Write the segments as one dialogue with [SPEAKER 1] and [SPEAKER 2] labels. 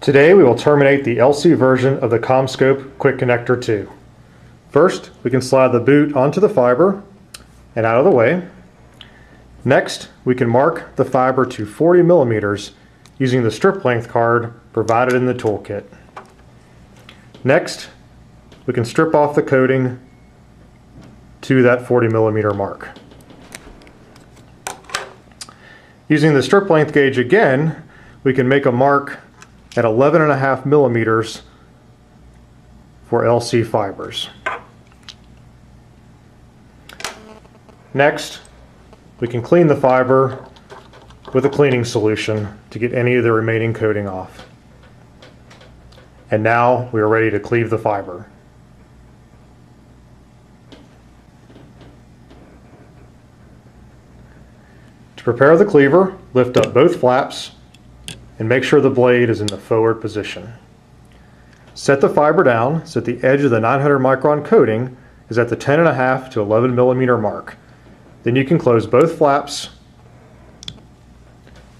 [SPEAKER 1] Today we will terminate the LC version of the CommScope Qwik Connector 2. First, we can slide the boot onto the fiber and out of the way. Next, we can mark the fiber to 40 millimeters using the strip length card provided in the toolkit. Next, we can strip off the coating to that 40 millimeter mark. Using the strip length gauge again, we can make a mark at 11.5 millimeters for LC fibers. Next, we can clean the fiber with a cleaning solution to get any of the remaining coating off. And now we are ready to cleave the fiber. To prepare the cleaver, lift up both flaps and make sure the blade is in the forward position. Set the fiber down so that the edge of the 900 micron coating is at the 10.5 to 11 millimeter mark. Then you can close both flaps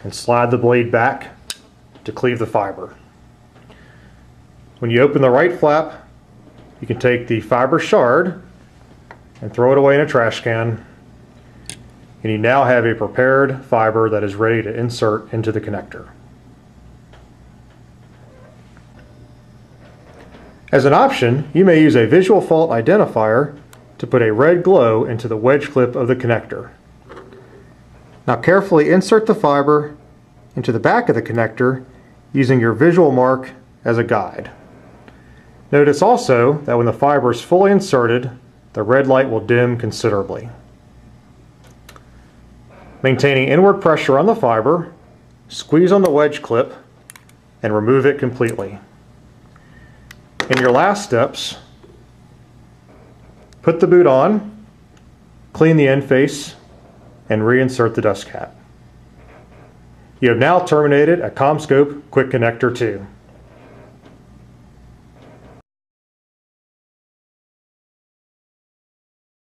[SPEAKER 1] and slide the blade back to cleave the fiber. When you open the right flap, you can take the fiber shard and throw it away in a trash can, and you now have a prepared fiber that is ready to insert into the connector. As an option, you may use a visual fault identifier to put a red glow into the wedge clip of the connector. Now carefully insert the fiber into the back of the connector using your visual mark as a guide. Notice also that when the fiber is fully inserted, the red light will dim considerably. Maintaining inward pressure on the fiber, squeeze on the wedge clip and remove it completely. In your last steps, put the boot on, clean the end face, and reinsert the dust cap. You have now terminated a CommScope Qwik Connector 2.